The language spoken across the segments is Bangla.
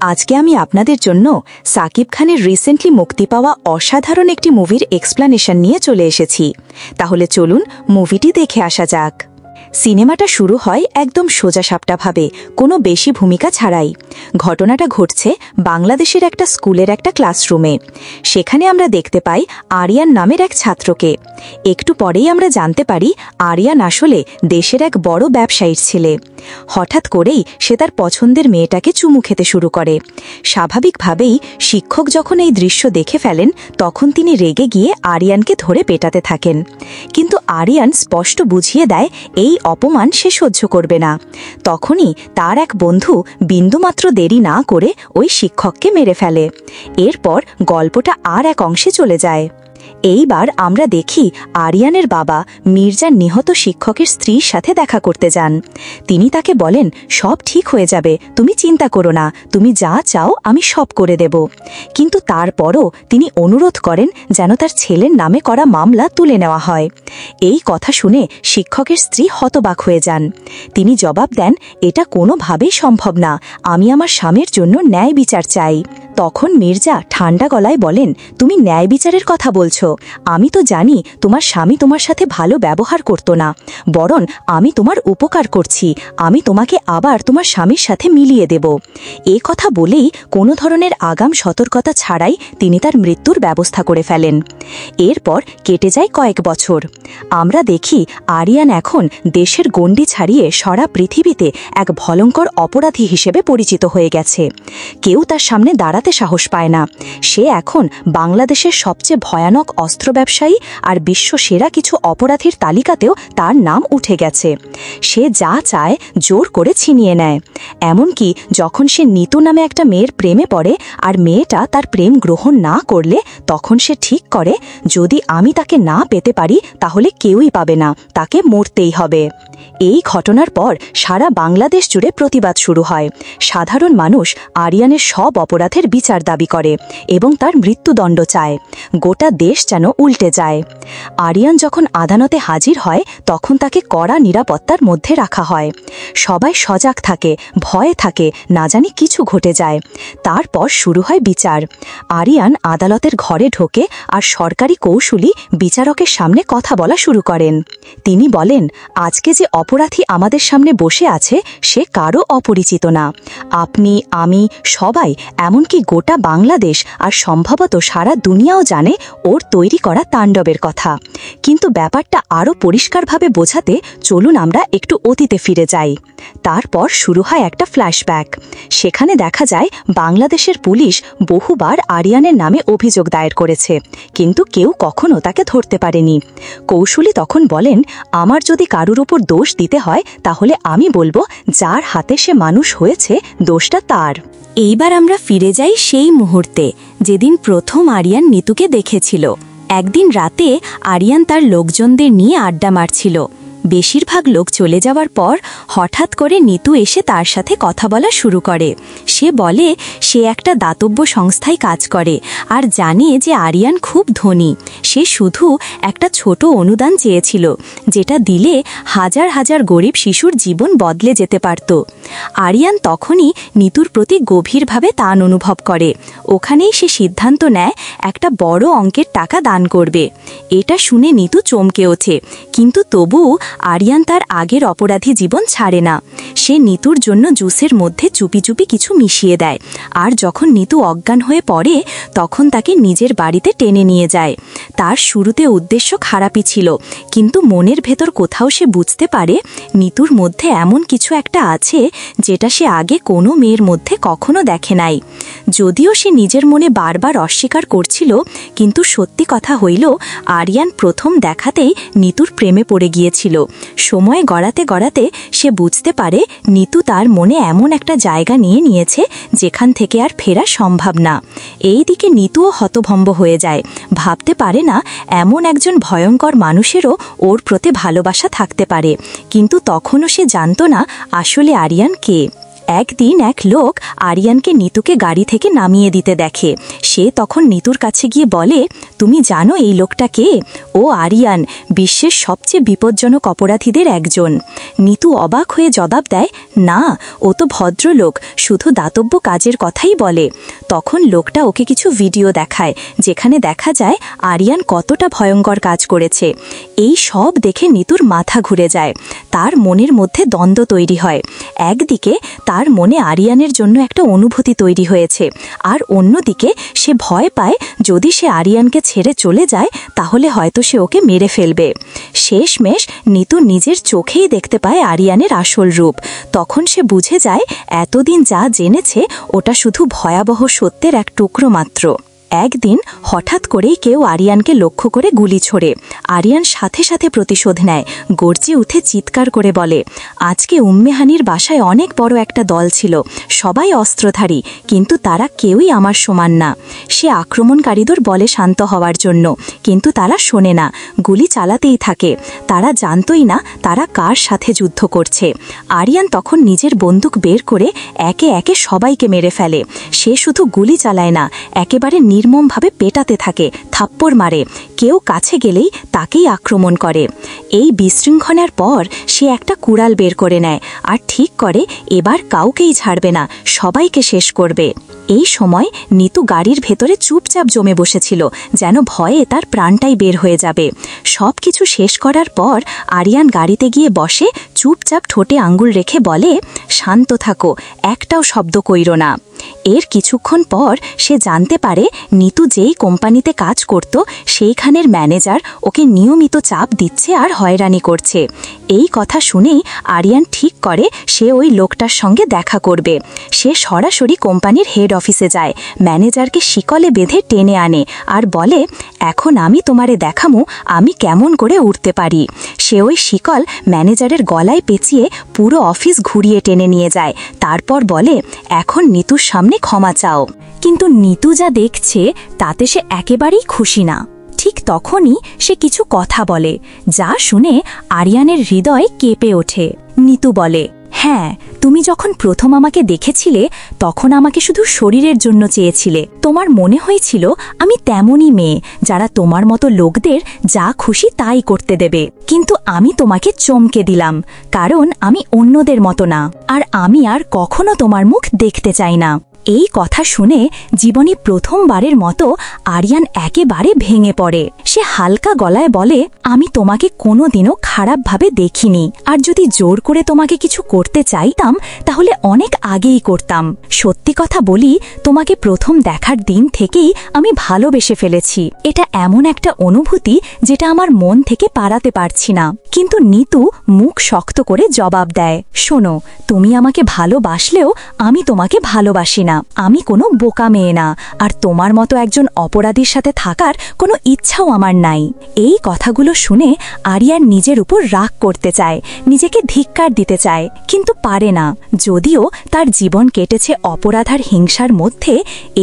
আজকে আমি আপনাদের জন্য সাকিব খানের রিসেন্টলি মুক্তি পাওয়া অসাধারণ একটি মুভির এক্সপ্লানেশন নিয়ে চলে এসেছি। তাহলে চলুন মুভিটি দেখে আসা যাক। সিনেমাটা শুরু হয় একদম সোজাসাপটাভাবে, কোনো বেশি ভূমিকা ছাড়াই। ঘটনাটা ঘটছে বাংলাদেশের একটা স্কুলের একটা ক্লাসরুমে। সেখানে আমরা দেখতে পাই আরিয়ান নামের এক ছাত্রকে। একটু পরেই আমরা জানতে পারি আরিয়ান আসলে দেশের এক বড় ব্যবসায়ীর ছেলে। হঠাৎ করেই সে তার পছন্দের মেয়েটাকে চুমু খেতে শুরু করে। স্বাভাবিকভাবেই শিক্ষক যখন এই দৃশ্য দেখে ফেলেন, তখন তিনি রেগে গিয়ে আরিয়ানকে ধরে পেটাতে থাকেন। কিন্তু আরিয়ান স্পষ্ট বুঝিয়ে দেয় এই অপমান সে সহ্য করবে না। তখনই তার এক বন্ধু বিন্দুমাত্র দেরি না করে ওই শিক্ষককে মেরে ফেলে। এরপর গল্পটা আর এক অংশে চলে যায়। এইবার আমরা দেখি আরিয়ানের বাবা মির্জার নিহত শিক্ষকের স্ত্রীর সাথে দেখা করতে যান। তিনি তাকে বলেন, সব ঠিক হয়ে যাবে, তুমি চিন্তা করো না, তুমি যা চাও আমি সব করে দেব। কিন্তু তারপরও তিনি অনুরোধ করেন যেন তার ছেলের নামে করা মামলা তুলে নেওয়া হয়। এই কথা শুনে শিক্ষকের স্ত্রী হতবাক হয়ে যান। তিনি জবাব দেন, এটা কোনোভাবেই সম্ভব না, আমি আমার স্বামীর জন্য ন্যায় বিচার চাই। তখন মির্জা ঠান্ডা গলায় বলেন, তুমি ন্যায় বিচারের কথা বলছো? আমি তো জানি তোমার স্বামী তোমার সাথে ভালো ব্যবহার করত না, বরং আমি তোমার উপকার করছি, আমি তোমাকে আবার তোমার স্বামীর সাথে মিলিয়ে দেব। এ কথা বলেই কোনো ধরনের আগাম সতর্কতা ছাড়াই তিনি তার মৃত্যুর ব্যবস্থা করে ফেলেন। এরপর কেটে যায় কয়েক বছর। আমরা দেখি আরিয়ান এখন দেশের গণ্ডি ছাড়িয়ে সারা পৃথিবীতে এক ভয়ঙ্কর অপরাধী হিসেবে পরিচিত হয়ে গেছে। কেউ তার সামনে দাঁড়াতে সাহস পায় না। সে এখন বাংলাদেশের সবচেয়ে ভয়ানক অস্ত্র ব্যবসায়ী আর বিশ্ব সেরা কিছু অপরাধীর তালিকাতেও তার নাম উঠে গেছে। সে যা চায় জোর করে ছিনিয়ে নেয়। এমনকি যখন সে নিতু নামে একটা মেয়ের প্রেমে পড়ে আর মেয়েটা তার প্রেম গ্রহণ না করলে, তখন সে ঠিক করে যদি আমি তাকে না পেতে পারি তাহলে কেউই পাবে না, তাকে মরতেই হবে। এই ঘটনার পর সারা বাংলাদেশ জুড়ে প্রতিবাদ শুরু হয়। সাধারণ মানুষ আরিয়ানের সব অপরাধের বিচার দাবি করে এবং তার মৃত্যুদণ্ড চায়। গোটা দেশ যেন উল্টে যায়। আরিয়ান যখন আদালতে হাজির হয়, তখন তাকে কড়া নিরাপত্তার মধ্যে রাখা হয়। সবাই সজাগ থাকে, ভয়ে থাকে, না জানি কিছু ঘটে যায়। তারপর শুরু হয় বিচার। আরিয়ান আদালতের ঘরে ঢোকে আর সরকারি কৌশলী বিচারকের সামনে কথা বলা শুরু করেন। তিনি বলেন, আজকে যে অপরাধী আমাদের সামনে বসে আছে সে কারো অপরিচিত না। আপনি, আমি, সবাই, এমনকি গোটা বাংলাদেশ আর সম্ভবত সারা দুনিয়াও জানে ওর তৈরি করা তাণ্ডবের কথা। কিন্তু ব্যাপারটা আরও পরিষ্কারভাবে বোঝাতে চলুন আমরা একটু অতীতে ফিরে যাই। তারপর শুরু হয় একটা ফ্ল্যাশব্যাক। সেখানে দেখা যায় বাংলাদেশের পুলিশ বহুবার আরিয়ানের নামে অভিযোগ দায়ের করেছে, কিন্তু কেউ কখনো তাকে ধরতে পারেনি। কৌশলী তখন বলেন, আমার যদি কারুর উপর দোষ দিতে হয় তাহলে আমি বলবো যার হাতে সে মানুষ হয়েছে দোষটা তার। এইবার আমরা ফিরে যাই সেই মুহূর্তে যেদিন প্রথম আরিয়ান নিতুকে দেখেছিল। একদিন রাতে আরিয়ান তার লোকজনদের নিয়ে আড্ডা মারছিল। বেশিরভাগ লোক চলে যাওয়ার পর হঠাৎ করে নিতু এসে তার সাথে কথা বলা শুরু করে। সে বলে সে একটা দাতব্য সংস্থায় কাজ করে আর জানে যে আরিয়ান খুব ধনী। সে শুধু একটা ছোট অনুদান চেয়েছিল, যেটা দিলে হাজার হাজার গরিব শিশুর জীবন বদলে যেতে পারত। আরিয়ান তখনই নিতুর প্রতি গভীরভাবে টান অনুভব করে। ওখানেই সে সিদ্ধান্ত নেয় একটা বড় অঙ্কের টাকা দান করবে। এটা শুনে নিতু চমকে ওঠে, কিন্তু তবুও আরিয়ান তার আগের অপরাধী জীবন ছাড়ে না। সে নিতুর জন্য জুসের মধ্যে চুপি চুপি কিছু মিশিয়ে দেয়, আর যখন নিতু অজ্ঞান হয়ে পড়ে তখন তাকে নিজের বাড়িতে টেনে নিয়ে যায়। তার শুরুতে উদ্দেশ্য খারাপই ছিল, কিন্তু মনের ভেতর কোথাও সে বুঝতে পারে নিতুর মধ্যে এমন কিছু একটা আছে যেটা সে আগে কোনো মেয়ের মধ্যে কখনো দেখে নাই। যদিও সে নিজের মনে বারবার অস্বীকার করছিল, কিন্তু সত্যি কথা হইল আরিয়ান প্রথম দেখাতেই নিতুর প্রেমে পড়ে গিয়েছিল। সময় গড়াতে গড়াতে সে বুঝতে পারে নিতু তার মনে এমন একটা জায়গা নিয়ে নিয়েছে যেখান থেকে আর ফেরা সম্ভব না। এই দিকে নিতুও হতভম্ব হয়ে যায়, ভাবতে পারে না এমন একজন ভয়ঙ্কর মানুষেরও ওর প্রতি ভালোবাসা থাকতে পারে। কিন্তু তখনও সে জানত না আসলে আরিয়ান কে। একদিন এক লোক আরিয়ানকে নিতুকে গাড়ি থেকে নামিয়ে দিতে দেখে। সে তখন নিতুর কাছে গিয়ে বলে, তুমি জানো এই লোকটা কে? ও আরিয়ান, বিশ্বের সবচেয়ে বিপজ্জনক অপরাধীদের একজন। নিতু অবাক হয়ে জবাব দেয়, না, ও তো ভদ্রলোক, শুধু দাতব্য কাজের কথাই বলে। তখন লোকটা ওকে কিছু ভিডিও দেখায়, যেখানে দেখা যায় আরিয়ান কতটা ভয়ঙ্কর কাজ করেছে। এই সব দেখে নিতুর মাথা ঘুরে যায়। তার মনের মধ্যে দ্বন্দ্ব তৈরি হয়। একদিকে তার মনে আরিয়ানের জন্য একটা অনুভূতি তৈরি হয়েছে, আর অন্যদিকে সে ভয় পায় যদি সে আরিয়ানকে ছেড়ে চলে যায় তাহলে হয়তো সে ওকে মেরে ফেলবে। শেষমেশ নিতু নিজের চোখেই দেখতে পায় আরিয়ানের আসল রূপ। তখন সে বুঝে যায় এতদিন যা জেনেছে ওটা শুধু ভয়াবহ সত্যের এক টুকরো মাত্র। একদিন হঠাৎ করেই কেউ আরিয়ানকে লক্ষ্য করে গুলি ছোড়ে। আরিয়ান সাথে সাথে প্রতিশোধ নেয়, গর্জে উঠে চিৎকার করে বলে, আজকে উম্মেহানির বাসায় অনেক বড় একটা দল ছিল, সবাই অস্ত্রধারী, কিন্তু তারা কেউই আমার সমান না। সে আক্রমণকারীদের বলে শান্ত হওয়ার জন্য, কিন্তু তারা শোনে না, গুলি চালাতেই থাকে। তারা জানতই না তারা কার সাথে যুদ্ধ করছে। আরিয়ান তখন নিজের বন্দুক বের করে একে একে সবাইকে মেরে ফেলে। সে শুধু গুলি চালায় না, একেবারে নির্মমভাবে পেটাতে থাকে, থাপ্পড় মারে। কেউ কাছে গেলেই তাকেই আক্রমণ করে। এই বিশৃঙ্খলার পর সে একটা কুড়াল বের করে নেয় আর ঠিক করে এবার কাউকেই ছাড়বে না, সবাইকে শেষ করবে। এই সময় নিতু গাড়ির ভেতরে চুপচাপ জমে বসেছিল, যেন ভয়ে তার প্রাণটাই বের হয়ে যাবে। সব কিছু শেষ করার পর আরিয়ান গাড়িতে গিয়ে বসে, চুপচাপ ঠোঁটে আঙ্গুল রেখে বলে, শান্ত থাকো, একটাও শব্দ কইরো না। এর কিছুক্ষণ পর সে জানতে পারে নিতু যেই কোম্পানিতে কাজ করত সেইখানের ম্যানেজার ওকে নিয়মিত চাপ দিচ্ছে আর হয়রানি করছে। এই কথা শুনেই আরিয়ান ঠিক করে সে ওই লোকটার সঙ্গে দেখা করবে। সে সরাসরি কোম্পানির হেড অফিসে যায়, ম্যানেজারকে শিকলে বেঁধে টেনে আনে আর বলে, এখন আমি তোমারে দেখামু আমি কেমন করে উঠতে পারি। সে ওই শিকল ম্যানেজারের গলায় পেঁচিয়ে পুরো অফিস ঘুরিয়ে টেনে নিয়ে যায়। তারপর বলে, এখন নিতুর সামনে ক্ষমা চাও। কিন্তু নিতু যা দেখছে তাতে সে একেবারেই খুশি না। ঠিক তখনই সে কিছু কথা বলে, যা শুনে আরিয়ানের হৃদয় কেঁপে ওঠে। নিতু বলে, হ্যাঁ, তুমি যখন প্রথম আমাকে দেখেছিলে তখন আমাকে শুধু শরীরের জন্য চেয়েছিলে। তোমার মনে হয়েছিল আমি তেমনই মেয়ে যারা তোমার মতো লোকদের যা খুশি তাই করতে দেবে। কিন্তু আমি তোমাকে চমকে দিলাম, কারণ আমি অন্যদের মতো না, আর আমি আর কখনো তোমার মুখ দেখতে চাই না। এই কথা শুনে জীবনে প্রথমবারের মতো আরিয়ান একেবারে ভেঙে পড়ে। সে হালকা গলায় বলে, আমি তোমাকে কোনোদিনও খারাপভাবে দেখিনি, আর যদি জোর করে তোমাকে কিছু করতে চাইতাম তাহলে অনেক আগেই করতাম। সত্যি কথা বলি, তোমাকে প্রথম দেখার দিন থেকেই আমি ভালোবেসে ফেলেছি। এটা এমন একটা অনুভূতি যেটা আমার মন থেকে পারাতে পারছি না। কিন্তু নিতু মুখ শক্ত করে জবাব দেয়, শোনো, তুমি আমাকে ভালোবাসলেও আমি তোমাকে ভালোবাসি না। আমি কোনো বোকা মেয়ে না, আর তোমার মতো একজন অপরাধীর সাথে থাকার কোনো ইচ্ছাও আমার নাই। এই কথাগুলো শুনে আরিয়ান নিজের উপর রাগ করতে চায়, নিজেকে ধিক্কার দিতে চায়, কিন্তু পারে না। যদিও তার জীবন কেটেছে অপরাধ আর হিংসার মধ্যে,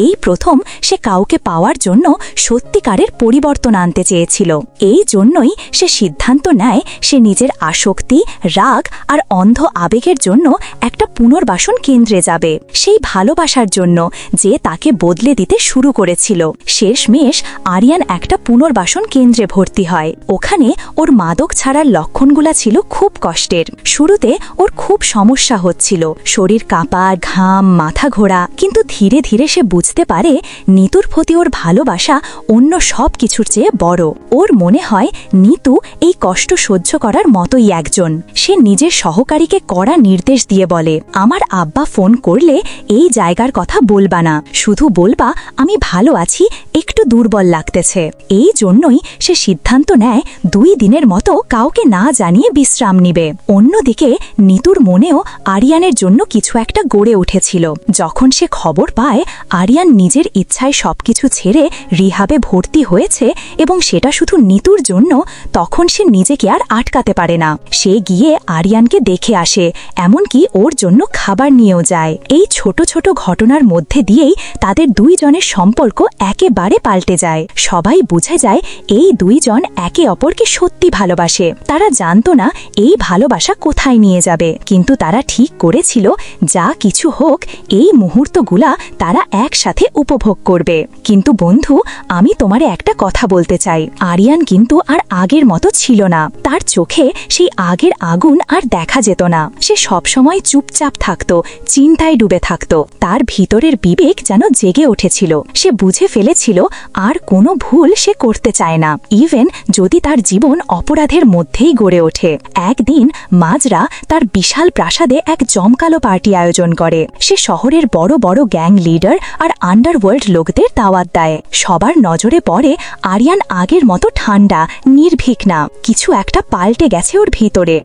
এই প্রথম সে কাউকে পাওয়ার জন্য সত্যিকারের পরিবর্তন আনতে চেয়েছিল। এই জন্যই সে সিদ্ধান্ত নেয় সে নিজের আসক্তি, রাগ আর অন্ধ আবেগের জন্য একটা পুনর্বাসন কেন্দ্রে যাবে, সেই ভালোবাসার জন্য যে তাকে বদলে দিতে শুরু করেছিল। শেষমেশ আরিয়ান একটা পুনর্বাসন কেন্দ্রে ভর্তি হয়। ওখানে ওর মাদক ছাড়ার লক্ষণগুলা ছিল খুব কষ্টের। শুরুতে ওর খুব সমস্যা হচ্ছিল, শরীর কাঁপা, ঘাম, মাথা ঘোরা। কিন্তু ধীরে ধীরে সে বুঝতে পারে নিতুর প্রতি ওর ভালোবাসা অন্য সব কিছুর চেয়ে বড়। ওর মনে হয় নিতু এই কষ্ট সহ্য করার মতোই একজন। সে নিজের সহকারীকে কড়া নির্দেশ দিয়ে বলে, আমার আব্বা ফোন করলে এই জায়গার কথা বলবা না, শুধু বলবা আমি ভালো আছি, একটু দুর্বল লাগতেছে। এই জন্যই সে সিদ্ধান্ত নেয় 2 দিনের মতো কাউকে না জানিয়ে বিশ্রাম নিবে। অন্যদিকে নিতুর মনেও আরিয়ানের জন্য কিছু একটা গড়ে উঠেছিল। যখন সে খবর পায় আরিয়ান নিজের ইচ্ছায় সবকিছু ছেড়ে রিহাবে ভর্তি হয়েছে এবং সেটা শুধু নিতুর জন্য, তখন সে নিজেকে আর আটকাতে পারে না। সে গিয়ে আরিয়ানকে দেখে আসে, এমনকি ওর জন্য খাবার নিয়েও যায়। এই ছোট ছোট ঘটনা ঘটনার মধ্যে দিয়েই তাদের দুইজনের সম্পর্ক একেবারে পাল্টে যায়। সবাই বুঝে যায় এই দুইজন একে অপরকে সত্যি ভালোবাসে। তারা জানতো না এই ভালোবাসা কোথায় নিয়ে যাবে, কিন্তু তারা ঠিক করেছিল যা কিছু হোক এই মুহূর্তগুলা তারা একসাথে উপভোগ করবে। কিন্তু বন্ধু, আমি তোমারে একটা কথা বলতে চাই, আরিয়ান কিন্তু আর আগের মতো ছিল না। তার চোখে সেই আগের আগুন আর দেখা যেত না। সে সবসময় চুপচাপ থাকতো, চিন্তায় ডুবে থাকতো। তার ভিতরের বিবেক যেন জেগে উঠেছিল। সে বুঝে ফেলেছিল আর কোনো ভুল সে করতে চায় না, ইভেন যদি তার জীবন অপরাধের মধ্যেই গড়ে ওঠে। একদিন মাজরা তার বিশাল প্রাসাদে এক জমকালো পার্টি আয়োজন করে। সে শহরের বড় বড় গ্যাং লিডার আর আন্ডারওয়ার্ল্ড লোকদের দাওয়াত দেয়। সবার নজরে পড়ে আরিয়ান আগের মতো ঠান্ডা, নির্ভীক না। কিছু একটা পাল্টে গেছে ওর ভিতরে।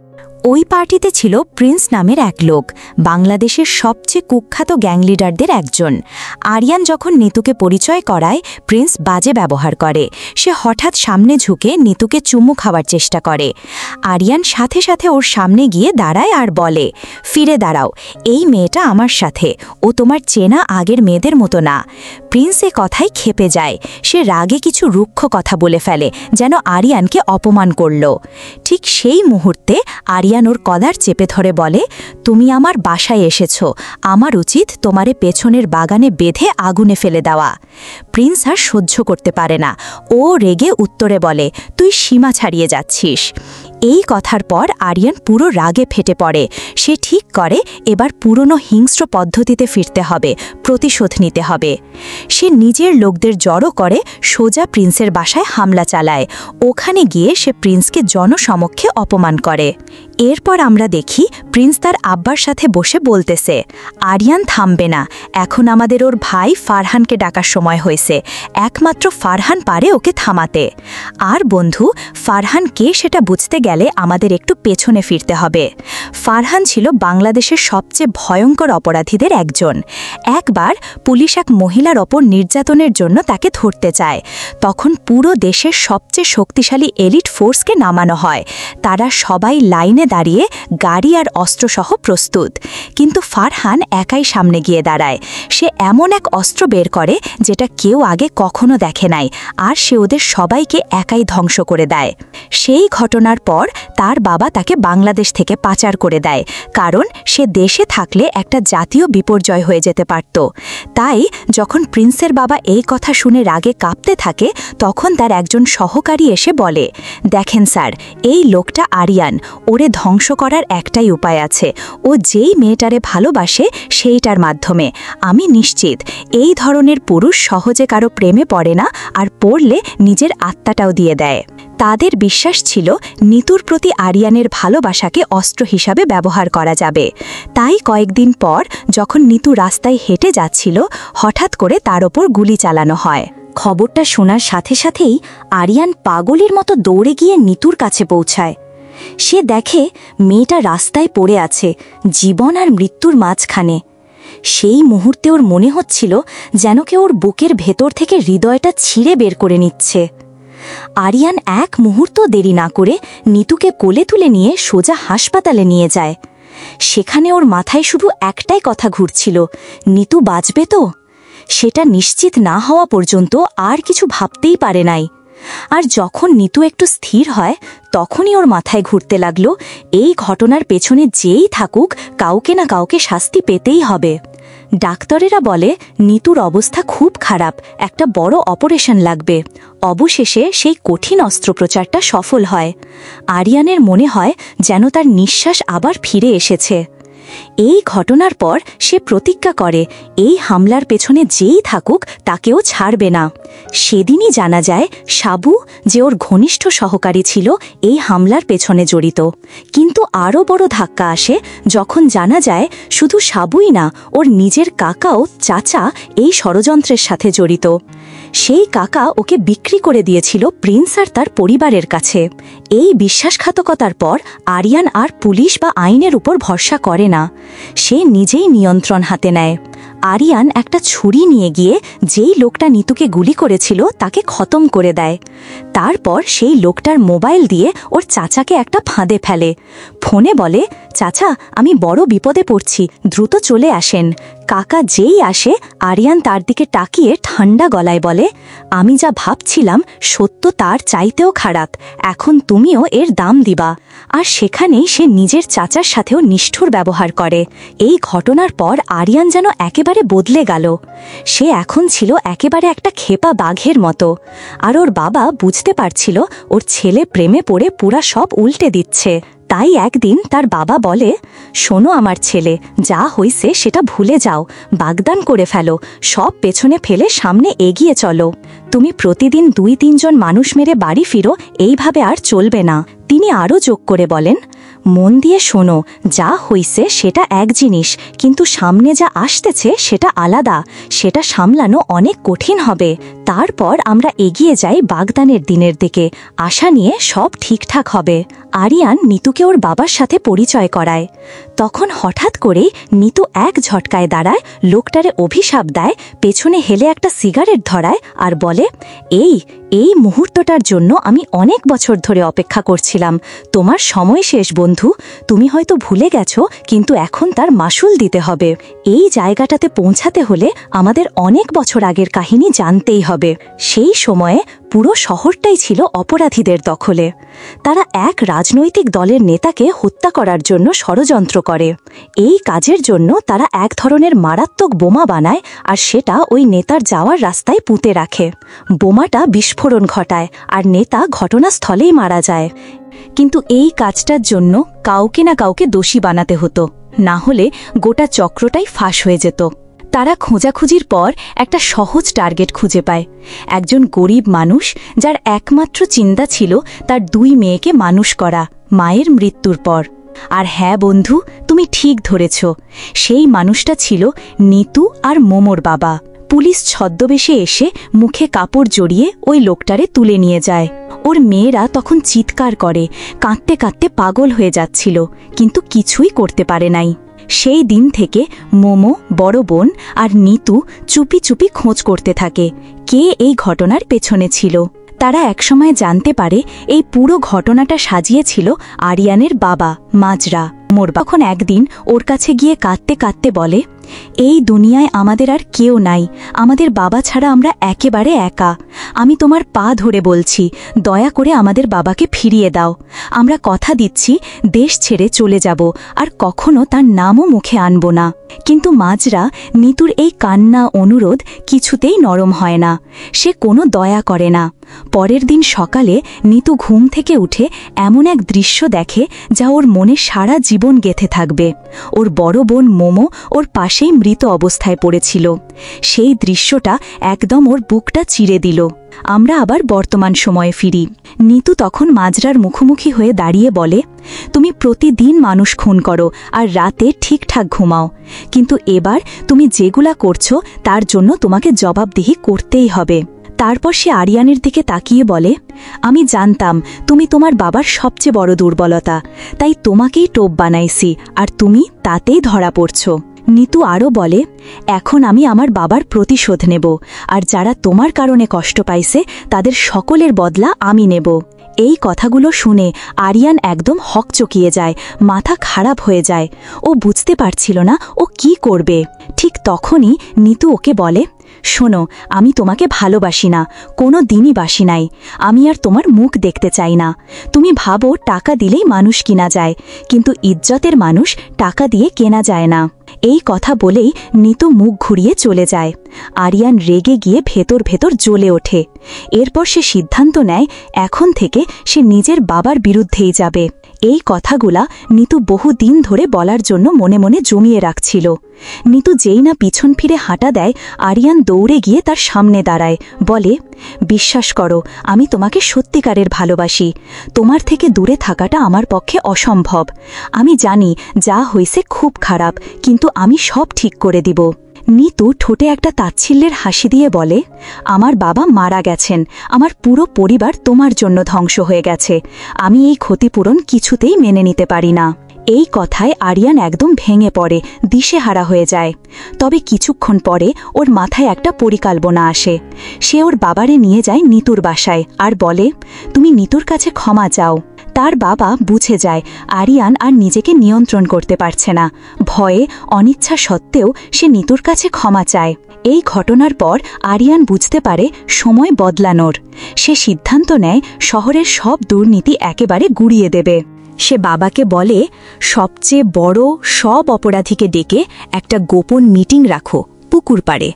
ওই পার্টিতে ছিল প্রিন্স নামের এক লোক, বাংলাদেশের সবচেয়ে কুখ্যাত গ্যাং লিডারদের একজন। আরিয়ান যখন নিতুকে পরিচয় করায়, প্রিন্স বাজে ব্যবহার করে। সে হঠাৎ সামনে ঝুঁকে নিতুকে চুমু খাওয়ার চেষ্টা করে। আরিয়ান সাথে সাথে ওর সামনে গিয়ে দাঁড়ায় আর বলে, ফিরে দাঁড়াও, এই মেয়েটা আমার সাথে, ও তোমার চেনা আগের মেয়েদের মতো না। প্রিন্স এ কথায় ক্ষেপে যায়। সে রাগে কিছু রুক্ষ কথা বলে ফেলে, যেন আরিয়ানকে অপমান করল। ঠিক সেই মুহূর্তে আরিয়ান ওর কলার চেপে ধরে বলে, তুমি আমার বাসায় এসেছ, আমার উচিত তোমারে পেছনের বাগানে বেঁধে আগুনে ফেলে দেওয়া। প্রিন্স আর সহ্য করতে পারে না। ও রেগে উত্তরে বলে, তুই সীমা ছাড়িয়ে যাচ্ছিস। এই কথার পর আরিয়ান পুরো রাগে ফেটে পড়ে। সে ঠিক করে এবার পুরনো হিংস্র পদ্ধতিতে ফিরতে হবে, প্রতিশোধ নিতে হবে। সে নিজের লোকদের জড়ো করে সোজা প্রিন্সের বাসায় হামলা চালায়। ওখানে গিয়ে সে প্রিন্সকে জনসমক্ষে অপমান করে। এরপর আমরা দেখি প্রিন্স তার আব্বার সাথে বসে বলতেছে, আরিয়ান থামবে না, এখন আমাদের ওর ভাই ফারহানকে ডাকার সময় হয়েছে। একমাত্র ফারহান পারে ওকে থামাতে। আর বন্ধু, ফারহান কে সেটা বুঝতে গেলে আমাদের একটু পেছনে ফিরতে হবে। ফারহান ছিল বাংলাদেশের সবচেয়ে ভয়ঙ্কর অপরাধীদের একজন। একবার পুলিশ এক মহিলার ওপর নির্যাতনের জন্য তাকে ধরতে চায়। তখন পুরো দেশের সবচেয়ে শক্তিশালী এলিট ফোর্সকে নামানো হয়। তারা সবাই লাইনে দাঁড়িয়ে গাড়ি আর অস্ত্রসহ প্রস্তুত। কিন্তু ফারহান একাই সামনে গিয়ে দাঁড়ায়। সে এমন এক অস্ত্র বের করে যেটা কেউ আগে কখনো দেখে নাই, আর সে ওদের সবাইকে একাই ধ্বংস করে দেয়। সেই ঘটনার পর তার বাবা তাকে বাংলাদেশ থেকে পাচার করে দেয়, কারণ সে দেশে থাকলে একটা জাতীয় বিপর্যয় হয়ে যেতে পারত। তাই যখন প্রিন্সের বাবা এই কথা শুনে রাগে কাঁপতে থাকে, তখন তার একজন সহকারী এসে বলে, দেখেন স্যার, এই লোকটা আরিয়ান, ওরে ধ্বংস করার একটাই উপায় আছে। ও যেই মেয়েটারে ভালোবাসে সেইটার মাধ্যমে। আমি নিশ্চিত এই ধরনের পুরুষ সহজে কারো প্রেমে পড়ে না, আর পড়লে নিজের আত্মাটাও দিয়ে দেয়। তাদের বিশ্বাস ছিল নিতুর প্রতি আরিয়ানের ভালোবাসাকে অস্ত্র হিসাবে ব্যবহার করা যাবে। তাই কয়েকদিন পর যখন নিতু রাস্তায় হেঁটে যাচ্ছিল, হঠাৎ করে তার ওপর গুলি চালানো হয়। খবরটা শোনার সাথে সাথেই আরিয়ান পাগলের মতো দৌড়ে গিয়ে নিতুর কাছে পৌঁছায়। সে দেখে মেয়েটা রাস্তায় পড়ে আছে, জীবন আর মৃত্যুর মাঝখানে। সেই মুহূর্তে ওর মনে হচ্ছিল যেন কেউ ওর বুকের ভেতর থেকে হৃদয়টা ছিঁড়ে বের করে নিচ্ছে। আরিয়ান এক মুহূর্ত দেরি না করে নিতুকে কোলে তুলে নিয়ে সোজা হাসপাতালে নিয়ে যায়। সেখানে ওর মাথায় শুধু একটাই কথা ঘুরছিল, নিতু বাঁচবে তো? সেটা নিশ্চিত না হওয়া পর্যন্ত আর কিছু ভাবতেই পারে নাই। আর যখন নিতু একটু স্থির হয়, তখনই ওর মাথায় ঘুরতে লাগলো, এই ঘটনার পেছনে যেই থাকুক, কাউকে না কাউকে শাস্তি পেতেই হবে। ডাক্তারেরা বলে নিতুর অবস্থা খুব খারাপ, একটা বড় অপারেশন লাগবে। অবশেষে সেই কঠিন অস্ত্রোপচারটা সফল হয়। আরিয়ানের মনে হয় যেন তার নিঃশ্বাস আবার ফিরে এসেছে। এই ঘটনার পর সে প্রতিজ্ঞা করে এই হামলার পেছনে যেই থাকুক তাকেও ছাড়বে না। সেদিনই জানা যায় সাবু, যে ওর ঘনিষ্ঠ সহকারী ছিল, এই হামলার পেছনে জড়িত। কিন্তু আরও বড় ধাক্কা আসে যখন জানা যায় শুধু সাবুই না, ওর নিজের কাকাও, চাচা এই ষড়যন্ত্রের সাথে জড়িত। সেই কাকা ওকে বিক্রি করে দিয়েছিল প্রিন্স আর তার পরিবারের কাছে। এই বিশ্বাসঘাতকতার পর আরিয়ান আর পুলিশ বা আইনের উপর ভরসা করে না। সে নিজেই নিয়ন্ত্রণ হাতে নেয়। আরিয়ান একটা ছুরি নিয়ে গিয়ে যেই লোকটা নিতুকে গুলি করেছিল তাকে খতম করে দেয়। তারপর সেই লোকটার মোবাইল দিয়ে ওর চাচাকে একটা ফাঁদে ফেলে। ফোনে বলে, চাচা আমি বড় বিপদে পড়ছি, দ্রুত চলে আসেন। কাকা যেই আসে আরিয়ান তার দিকে তাকিয়ে ঠান্ডা গলায় বলে, আমি যা ভাবছিলাম সত্য তার চাইতেও খারাপ, এখন তুমিও এর দাম দিবা। আর সেখানেই সে নিজের চাচার সাথেও নিষ্ঠুর ব্যবহার করে। এই ঘটনার পর আরিয়ান যেন একেবারে বদলে গেল। সে এখন ছিল একেবারে একটা খেপা বাঘের মতো। আর ওর বাবা বুঝতে পারছিল ওর ছেলে প্রেমে পড়ে পুরা সব উল্টে দিচ্ছে। তাই একদিন তার বাবা বলে, শোনো আমার ছেলে, যা হইছে সেটা ভুলে যাও, বাগদান করে ফেলো, সব পেছনে ফেলে সামনে এগিয়ে চলো। তুমি প্রতিদিন 2-3 জন মানুষ মেরে বাড়ি ফিরো, এইভাবে আর চলবে না। তিনি আরও যোগ করে বলেন, মন দিয়ে শোনো, যা হইছে সেটা এক জিনিস, কিন্তু সামনে যা আসতেছে সেটা আলাদা, সেটা সামলানো অনেক কঠিন হবে। তারপর আমরা এগিয়ে যাই বাগদানের দিনের দিকে, আশা নিয়ে সব ঠিকঠাক হবে। আরিয়ান নিতুকে ওর বাবার সাথে পরিচয় করায়। তখন হঠাৎ করেই নিতু এক ঝটকায় দাঁড়ায়, লোকটারে অভিশাপ দেয়, পেছনে হেলে একটা সিগারেট ধরায় আর বলে, এই মুহূর্তটার জন্য আমি অনেক বছর ধরে অপেক্ষা করছিলাম। তোমার সময় শেষ বন্ধু, তুমি হয়তো ভুলে গেছো, কিন্তু এখন তার মাসুল দিতে হবে। এই জায়গাটাতে পৌঁছাতে হলে আমাদের অনেক বছর আগের কাহিনী জানতেই হবে। সেই সময়ে পুরো শহরটাই ছিল অপরাধীদের দখলে। তারা এক রাজনৈতিক দলের নেতাকে হত্যা করার জন্য ষড়যন্ত্র করে। এই কাজের জন্য তারা এক ধরনের মারাত্মক বোমা বানায়, আর সেটা ওই নেতার যাওয়ার রাস্তায় পুঁতে রাখে। বোমাটা বিস্ফোরণ ঘটায় আর নেতা ঘটনাস্থলেই মারা যায়। কিন্তু এই কাজটার জন্য কাউকে না কাউকে দোষী বানাতে হতো, না হলে গোটা চক্রটাই ফাঁস হয়ে যেত। তারা খোঁজাখুঁজির পর একটা সহজ টার্গেট খুঁজে পায়, একজন গরিব মানুষ যার একমাত্র চিন্তা ছিল তার 2 মেয়েকে মানুষ করা মায়ের মৃত্যুর পর। আর হ্যাঁ বন্ধু, তুমি ঠিক ধরেছ, সেই মানুষটা ছিল নিতু আর মোমোর বাবা। পুলিশ ছদ্মবেশে এসে মুখে কাপড় জড়িয়ে ওই লোকটারে তুলে নিয়ে যায়। ওর মেয়েরা তখন চিৎকার করে, কাঁদতে কাঁদতে পাগল হয়ে যাচ্ছিল, কিন্তু কিছুই করতে পারে নাই। সেই দিন থেকে মোমো, বড় বোন আর নিতু চুপি চুপি খোঁজ করতে থাকে কে এই ঘটনার পেছনে ছিল। তারা একসময় জানতে পারে এই পুরো ঘটনাটা সাজিয়েছিল আরিয়ানের বাবা মাজরা। মোর তখন একদিন ওর কাছে গিয়ে কাঁদতে কাঁদতে বলে, এই দুনিয়ায় আমাদের আর কেউ নাই, আমাদের বাবা ছাড়া আমরা একেবারে একা। আমি তোমার পা ধরে বলছি, দয়া করে আমাদের বাবাকে ফিরিয়ে দাও। আমরা কথা দিচ্ছি দেশ ছেড়ে চলে যাব, আর কখনো তার নামও মুখে আনব না। কিন্তু মাজরা নিতুর এই কান্না অনুরোধ কিছুতেই নরম হয় না, সে কোনো দয়া করে না। পরের দিন সকালে নিতু ঘুম থেকে উঠে এমন এক দৃশ্য দেখে যা ওর মনে সারা জীবন গেঁথে থাকবে। ওর বড় বোন মোমো ওর পাশেই মৃত অবস্থায় পড়েছিল। সেই দৃশ্যটা একদম ওর বুকটা চিরে দিল। আমরা আবার বর্তমান সময়ে ফিরি। নিতু তখন মাজরার মুখোমুখি হয়ে দাঁড়িয়ে বলে, তুমি প্রতিদিন মানুষ খুন করো আর রাতে ঠিকঠাক ঘুমাও, কিন্তু এবার তুমি যেগুলা করছো তার জন্য তোমাকে জবাবদিহি করতেই হবে। তারপর সে আরিয়ানের দিকে তাকিয়ে বলে, আমি জানতাম তুমি তোমার বাবার সবচেয়ে বড় দুর্বলতা, তাই তোমাকেই টোপ বানাইছি, আর তুমি তাতেই ধরা পড়ছ। নিতু আরও বলে, এখন আমি আমার বাবার প্রতিশোধ নেব, আর যারা তোমার কারণে কষ্ট পাইছে তাদের সকলের বদলা আমি নেব। এই কথাগুলো শুনে আরিয়ান একদম হকচকিয়ে যায়, মাথা খারাপ হয়ে যায়। ও বুঝতে পারছিল না ও কি করবে। ঠিক তখনই নিতু ওকে বলে, শোনো, আমি তোমাকে ভালোবাসি না, কোনো দিনই বাসি নাই। আমি আর তোমার মুখ দেখতে চাই না। তুমি ভাবো টাকা দিলেই মানুষ কিনা যায়, কিন্তু ইজ্জতের মানুষ টাকা দিয়ে কেনা যায় না। এই কথা বলেই নিতু মুখ ঘুরিয়ে চলে যায়। আরিয়ান রেগে গিয়ে ভেতর ভেতর জ্বলে ওঠে। এরপর সে সিদ্ধান্ত নেয় এখন থেকে সে নিজের বাবার বিরুদ্ধেই যাবে। এই কথাগুলা নিতু বহুদিন ধরে বলার জন্য মনে মনে জমিয়ে রাখছিল। নিতু যেই না পিছন ফিরে হাঁটা দেয়, আরিয়ান দৌড়ে গিয়ে তার সামনে দাঁড়ায়, বলে, বিশ্বাস করো, আমি তোমাকে সত্যিকারের ভালোবাসি। তোমার থেকে দূরে থাকাটা আমার পক্ষে অসম্ভব। আমি জানি যা হয়েছে খুব খারাপ, কিন্তু আমি সব ঠিক করে দিব। নিতু ঠোঁটে একটা তাচ্ছিল্যের হাসি দিয়ে বলে, আমার বাবা মারা গেছেন, আমার পুরো পরিবার তোমার জন্য ধ্বংস হয়ে গেছে। আমি এই ক্ষতিপূরণ কিছুতেই মেনে নিতে পারি না। এই কথায় আরিয়ান একদম ভেঙে পড়ে, দিশেহারা হয়ে যায়। তবে কিছুক্ষণ পরে ওর মাথায় একটা পরিকল্পনা আসে। সে ওর বাবারে নিয়ে যায় নিতুর বাসায় আর বলে, তুমি নিতুর কাছে ক্ষমা চাও। তার বাবা বুঝে যায় আরিয়ান আর নিজেকে নিয়ন্ত্রণ করতে পারছে না। ভয়ে অনিচ্ছা সত্ত্বেও সে নিতুর কাছে ক্ষমা চায়। এই ঘটনার পর আরিয়ান বুঝতে পারে সময় বদলানোর। সে সিদ্ধান্ত নেয় শহরের সব দুর্নীতি একেবারে গুড়িয়ে দেবে। সে বাবাকে বলে, সবচেয়ে বড় সব অপরাধীকে ডেকে একটা গোপন মিটিং রাখো পুকুর পাড়ে।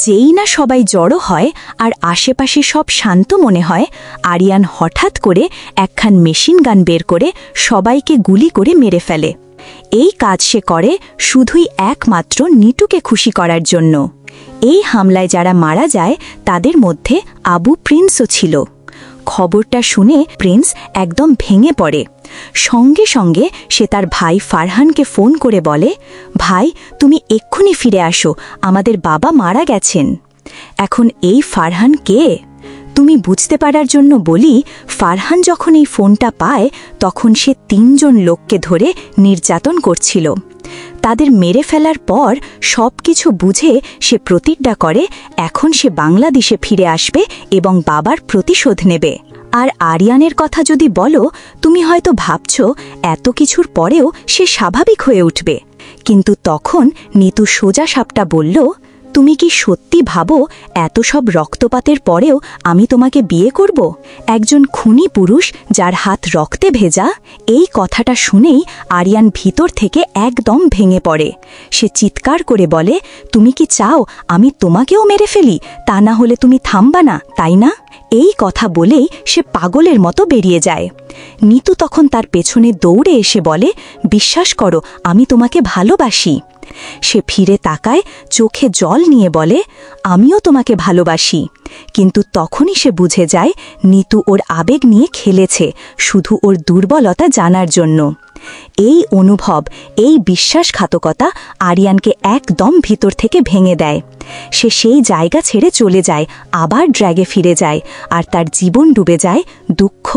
যেই না সবাই জড়ো হয় আর আশেপাশে সব শান্ত মনে হয়, আরিয়ান হঠাৎ করে একখান মেশিন গান বের করে সবাইকে গুলি করে মেরে ফেলে। এই কাজ সে করে শুধুই একমাত্র নিটুকে খুশি করার জন্য। এই হামলায় যারা মারা যায় তাদের মধ্যে আবু প্রিন্সও ছিল। খবরটা শুনে প্রিন্স একদম ভেঙে পড়ে। সঙ্গে সঙ্গে সে তার ভাই ফারহানকে ফোন করে বলে, ভাই তুমি এক্ষুনি ফিরে আসো, আমাদের বাবা মারা গেছেন। এখন এই ফারহান কে? তুমি বুঝতে পারার জন্য বলি, ফারহান যখন এই ফোনটা পায় তখন সে 3 জন লোককে ধরে নির্যাতন করছিল। তাদের মেরে ফেলার পর সব কিছু বুঝে সে প্রতিজ্ঞা করে এখন সে বাংলাদেশে ফিরে আসবে এবং বাবার প্রতিশোধ নেবে। আর আরিয়ানের কথা যদি বলো, তুমি হয়তো ভাবছ এত কিছুর পরেও সে স্বাভাবিক হয়ে উঠবে, কিন্তু তখন নিতু সোজা সাপটা বলল, তুমি কি সত্যি ভাবো এত সব রক্তপাতের পরেও আমি তোমাকে বিয়ে করব? একজন খুনি পুরুষ যার হাত রক্তে ভেজা? এই কথাটা শুনেই আরিয়ান ভিতর থেকে একদম ভেঙে পড়ে। সে চিৎকার করে বলে, তুমি কি চাও আমি তোমাকেও মেরে ফেলি? তা না হলে তুমি থামবা না, তাই না? এই কথা বলেই সে পাগলের মতো বেরিয়ে যায়। নিতু তখন তার পেছনে দৌড়ে এসে বলে, বিশ্বাস করো আমি তোমাকে ভালোবাসি। সে ফিরে তাকায়, চোখে জল নিয়ে বলে, আমিও তোমাকে ভালোবাসি। কিন্তু তখনই সে বুঝে যায় নিতু ওর আবেগ নিয়ে খেলেছে, শুধু ওর দুর্বলতা জানার জন্য। এই অনুভব, এই বিশ্বাসঘাতকতা আরিয়ানকে একদম ভিতর থেকে ভেঙে দেয়। সে সেই জায়গা ছেড়ে চলে যায়, আবার ড্র্যাগে ফিরে যায়, আর তার জীবন ডুবে যায় দুঃখ,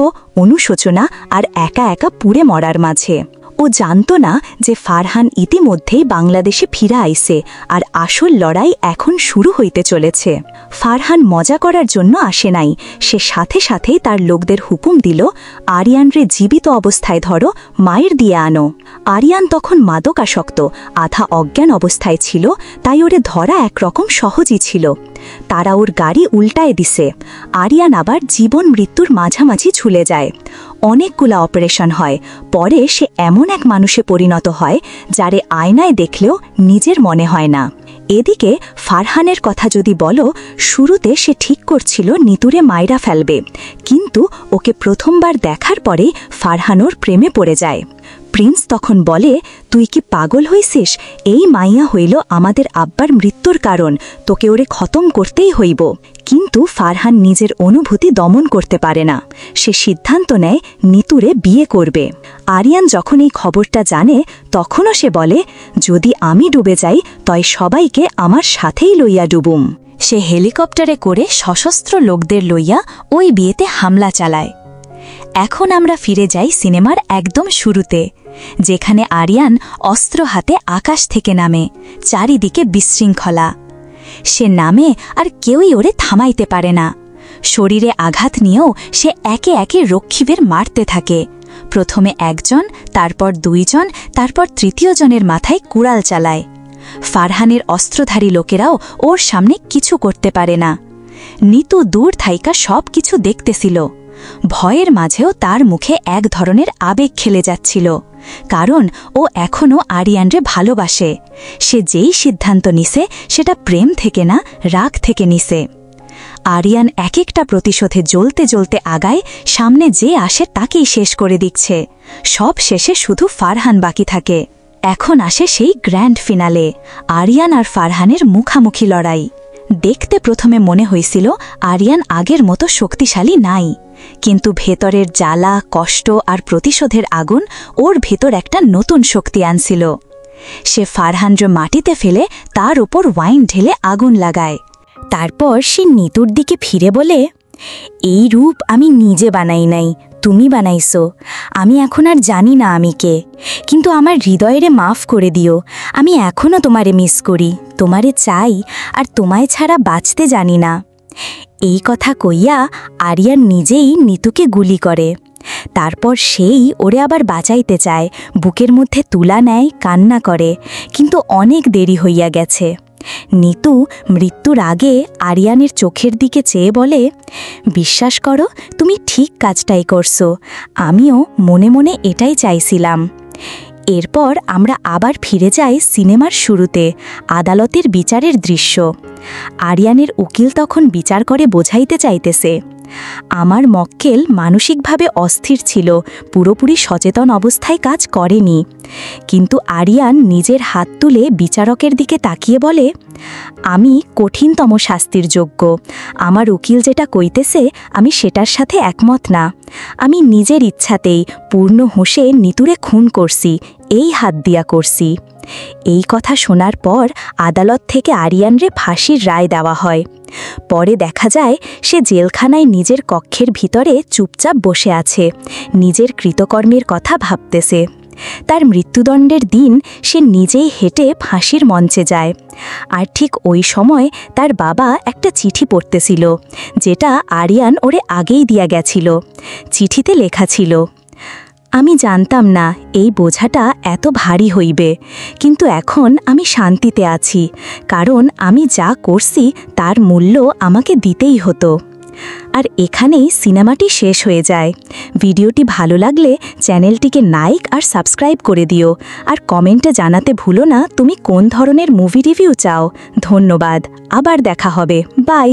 অনুশোচনা আর একা একা পুড়ে মরার মাঝে। ও জানত না যে ফারহান ইতিমধ্যেই বাংলাদেশে ফিরে আইছে আর আসল লড়াই এখন শুরু হইতে চলেছে। ফারহান মজা করার জন্য আসে নাই, সে সাথে সাথেই তার লোকদের হুকুম দিল, আরিয়ানরে জীবিত অবস্থায় ধরো, মায়ের দিয়ে আনো। আরিয়ান তখন মাদকাসক্ত, আধা অজ্ঞান অবস্থায় ছিল, তাই ওরে ধরা একরকম সহজই ছিল। তারা ওর গাড়ি উল্টায় দিছে। আরিয়ান আবার জীবন মৃত্যুর মাঝামাঝি ঝুলে যায়। অনেকগুলা অপারেশন হয়, পরে সে এমন এক মানুষে পরিণত হয় যারে আয়নায় দেখলেও নিজের মনে হয় না। এদিকে ফারহানের কথা যদি বলো, শুরুতে সে ঠিক করছিল নিতুরে মাইরা ফেলবে, কিন্তু ওকে প্রথমবার দেখার পরেই ফারহানোর প্রেমে পড়ে যায়। প্রিন্স তখন বলে, তুই কি পাগল হইছিস? এই মাইয়া হইল আমাদের আব্বার মৃত্যুর কারণ, তোকে ওরে খতম করতেই হইব। কিন্তু ফারহান নিজের অনুভূতি দমন করতে পারে না। সে সিদ্ধান্ত নেয় নিতুরে বিয়ে করবে। আরিয়ান যখন এই খবরটা জানে তখনও সে বলে, যদি আমি ডুবে যাই তয় সবাইকে আমার সাথেই লইয়া ডুবুম। সে হেলিকপ্টারে করে সশস্ত্র লোকদের লইয়া ওই বিয়েতে হামলা চালায়। এখন আমরা ফিরে যাই সিনেমার একদম শুরুতে, যেখানে আরিয়ান অস্ত্র হাতে আকাশ থেকে নামে, চারিদিকে বিশৃঙ্খলা। সে নামে আর কেউই ওরে থামাইতে পারে না। শরীরে আঘাত নিয়েও সে একে একে রক্ষীদের মারতে থাকে। প্রথমে একজন, তারপর 2 জন, তারপর 3য় জনের মাথায় কুড়াল চালায়। ফারহানের অস্ত্রধারী লোকেরাও ওর সামনে কিছু করতে পারে না। নিতু দূর থাইকা সব কিছু দেখতেছিল। ভয়ের মাঝেও তার মুখে এক ধরনের আবেগ খেলে যাচ্ছিল, কারণ ও এখনও আরিয়ানরে ভালোবাসে। সে যেই সিদ্ধান্ত নিছে সেটা প্রেম থেকে না, রাগ থেকে নিছে। আরিয়ান এক একটা প্রতিশোধে জ্বলতে জ্বলতে আগায়, সামনে যে আসে তাকেই শেষ করে দিচ্ছে। সব শেষে শুধু ফারহান বাকি থাকে। এখন আসে সেই গ্র্যান্ড ফিনালে, আরিয়ান আর ফারহানের মুখামুখি লড়াই। দেখতে প্রথমে মনে হয়েছিল আরিয়ান আগের মতো শক্তিশালী নাই, কিন্তু ভেতরের জ্বালা, কষ্ট আর প্রতিশোধের আগুন ওর ভেতর একটা নতুন শক্তি আনছিল। সে ফারহানরে মাটিতে ফেলে তার উপর ওয়াইন ঢেলে আগুন লাগায়। তারপর সে নিতুর দিকে ফিরে বলে, এই রূপ আমি নিজে বানাই নাই, তুমি বানাইছো। আমি এখন আর জানি না আমি কে, কিন্তু আমার হৃদয়েরে মাফ করে দিও। আমি এখনও তোমারে মিস করি, তোমারে চাই, আর তোমায় ছাড়া বাঁচতে জানি না। এই কথা কইয়া আরিয়ান নিজেই নিতুকে গুলি করে। তারপর সেই ওরে আবার বাঁচাইতে চায়, বুকের মধ্যে তুলা নেয়, কান্না করে, কিন্তু অনেক দেরি হইয়া গেছে। নিতু মৃত্যুর আগে আরিয়ানের চোখের দিকে চেয়ে বলে, বিশ্বাস করো, তুমি ঠিক কাজটাই করছো, আমিও মনে মনে এটাই চাইছিলাম। এরপর আমরা আবার ফিরে যাই সিনেমার শুরুতে, আদালতের বিচারের দৃশ্য। আরিয়ানের উকিল তখন বিচার করে বোঝাইতে চাইতেছে, আমার মক্কেল মানসিকভাবে অস্থির ছিল, পুরোপুরি সচেতন অবস্থায় কাজ করেনি। কিন্তু আরিয়ান নিজের হাত তুলে বিচারকের দিকে তাকিয়ে বলে, আমি কঠিনতম শাস্তির যোগ্য, আমার উকিল যেটা কইতেছে আমি সেটার সাথে একমত না। আমি নিজের ইচ্ছাতেই পূর্ণ হুঁশে নিতুরে খুন করছি, এই হাত দিয়া করছি। এই কথা শোনার পর আদালত থেকে আরিয়ানরে ফাঁসির রায় দেওয়া হয়। পরে দেখা যায় সে জেলখানায় নিজের কক্ষের ভিতরে চুপচাপ বসে আছে, নিজের কৃতকর্মের কথা ভাবতেছে। তার মৃত্যুদণ্ডের দিন সে নিজেই হেঁটে ফাঁসির মঞ্চে যায়। আর ঠিক ওই সময় তার বাবা একটা চিঠি পড়তেছিল, যেটা আরিয়ান ওরে আগেই দিয়া গেছিল। চিঠিতে লেখা ছিল, আমি জানতাম না এই বোঝাটা এত ভারী হইবে, কিন্তু এখন আমি শান্তিতে আছি, কারণ আমি যা করছি তার মূল্য আমাকে দিতেই হতো। আর এখানেই সিনেমাটি শেষ হয়ে যায়। ভিডিওটি ভালো লাগলে চ্যানেলটিকে লাইক আর সাবস্ক্রাইব করে দিও, আর কমেন্টে জানাতে ভুলো না তুমি কোন ধরনের মুভি রিভিউ চাও। ধন্যবাদ, আবার দেখা হবে, বাই।